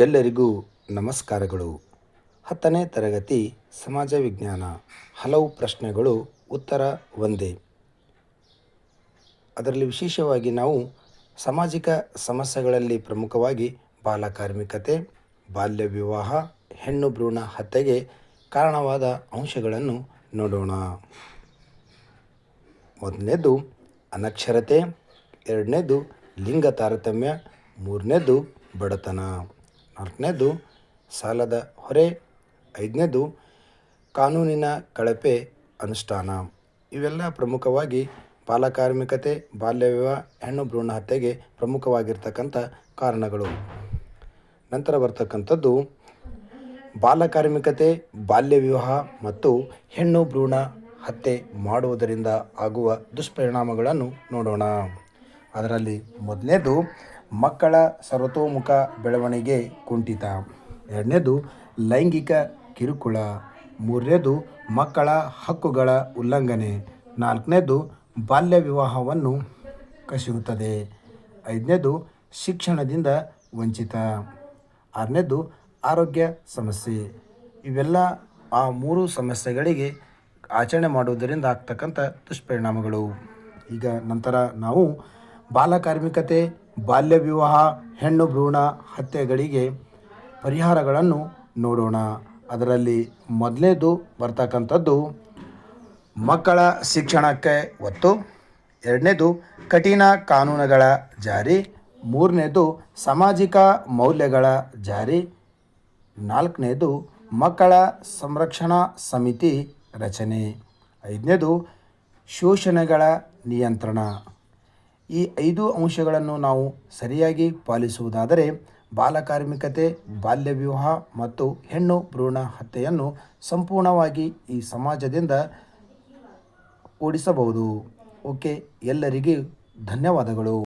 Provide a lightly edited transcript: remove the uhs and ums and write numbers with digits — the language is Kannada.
ಎಲ್ಲರಿಗೂ ನಮಸ್ಕಾರಗಳು. 10ನೇ ತರಗತಿ ಸಮಾಜ ವಿಜ್ಞಾನ. ಹಲವು ಪ್ರಶ್ನೆಗಳು, ಉತ್ತರ ಒಂದೇ. ಅದರಲ್ಲಿ ವಿಶೇಷವಾಗಿ ನಾವು ಸಾಮಾಜಿಕ ಸಮಸ್ಯೆಗಳಲ್ಲಿ ಪ್ರಮುಖವಾಗಿ ಬಾಲಕಾರ್ಮಿಕತೆ, ಬಾಲ್ಯ ವಿವಾಹ, ಹೆಣ್ಣು ಭ್ರೂಣ ಹತ್ಯೆಗೆ ಕಾರಣವಾದ ಅಂಶಗಳನ್ನು ನೋಡೋಣ. ಮೊದಲನೇದು ಅನಕ್ಷರತೆ, ಎರಡನೇದು ಲಿಂಗ ತಾರತಮ್ಯ, ಮೂರನೇದು ಬಡತನ, ನಾಲ್ಕನೇದು ಸಾಲದ ಹೊರೆ, ಐದನೇದು ಕಾನೂನಿನ ಕಳಪೆ ಅನುಷ್ಠಾನ. ಇವೆಲ್ಲ ಪ್ರಮುಖವಾಗಿ ಬಾಲಕಾರ್ಮಿಕತೆ, ಬಾಲ್ಯ ವಿವಾಹ, ಹೆಣ್ಣು ಭ್ರೂಣ ಹತ್ಯೆಗೆ ಪ್ರಮುಖವಾಗಿರ್ತಕ್ಕಂಥ ಕಾರಣಗಳು. ನಂತರ ಬರ್ತಕ್ಕಂಥದ್ದು ಬಾಲಕಾರ್ಮಿಕತೆ, ಬಾಲ್ಯ ವಿವಾಹ ಮತ್ತು ಹೆಣ್ಣು ಭ್ರೂಣ ಹತ್ಯೆ ಮಾಡುವುದರಿಂದ ಆಗುವ ದುಷ್ಪರಿಣಾಮಗಳನ್ನು ನೋಡೋಣ. ಅದರಲ್ಲಿ ಮೊದಲನೇದು ಮಕ್ಕಳ ಸರ್ವತೋಮುಖ ಬೆಳವಣಿಗೆ ಕುಂಠಿತ, ಎರಡನೇದು ಲೈಂಗಿಕ ಕಿರುಕುಳ, ಮೂರನೇದು ಮಕ್ಕಳ ಹಕ್ಕುಗಳ ಉಲ್ಲಂಘನೆ, ನಾಲ್ಕನೇದು ಬಾಲ್ಯ ವಿವಾಹವನ್ನು ಕಸಿಯುತ್ತದೆ, ಐದನೇದು ಶಿಕ್ಷಣದಿಂದ ವಂಚಿತ, ಆರನೇದು ಆರೋಗ್ಯ ಸಮಸ್ಯೆ. ಇವೆಲ್ಲ ಆ ಮೂರು ಸಮಸ್ಯೆಗಳಿಗೆ ಆಚರಣೆ ಮಾಡುವುದರಿಂದ ಆಗ್ತಕ್ಕಂಥ ದುಷ್ಪರಿಣಾಮಗಳು. ಈಗ ನಂತರ ನಾವು ಬಾಲಕಾರ್ಮಿಕತೆ, ಬಾಲ್ಯ ವಿವಾಹ, ಹೆಣ್ಣು ಭ್ರೂಣ ಹತ್ಯೆಗಳಿಗೆ ಪರಿಹಾರಗಳನ್ನು ನೋಡೋಣ. ಅದರಲ್ಲಿ ಮೊದಲನೇದು ಬರ್ತಕ್ಕಂಥದ್ದು ಮಕ್ಕಳ ಶಿಕ್ಷಣಕ್ಕೆ ಒತ್ತು, ಎರಡನೇದು ಕಠಿಣ ಕಾನೂನುಗಳ ಜಾರಿ, ಮೂರನೇದು ಸಾಮಾಜಿಕ ಮೌಲ್ಯಗಳ ಜಾರಿ, ನಾಲ್ಕನೇದು ಮಕ್ಕಳ ಸಂರಕ್ಷಣಾ ಸಮಿತಿ ರಚನೆ, ಐದನೇದು ಶೋಷಣೆಗಳ ನಿಯಂತ್ರಣ. ಈ 5 ಅಂಶಗಳನ್ನು ನಾವು ಸರಿಯಾಗಿ ಪಾಲಿಸುವುದಾದರೆ ಬಾಲಕಾರ್ಮಿಕತೆ, ಬಾಲ್ಯ ವಿವಾಹ ಮತ್ತು ಹೆಣ್ಣು ಭ್ರೂಣ ಹತ್ಯೆಯನ್ನು ಸಂಪೂರ್ಣವಾಗಿ ಈ ಸಮಾಜದಿಂದ ಓಡಿಸಬಹುದು. ಓಕೆ, ಎಲ್ಲರಿಗೂ ಧನ್ಯವಾದಗಳು.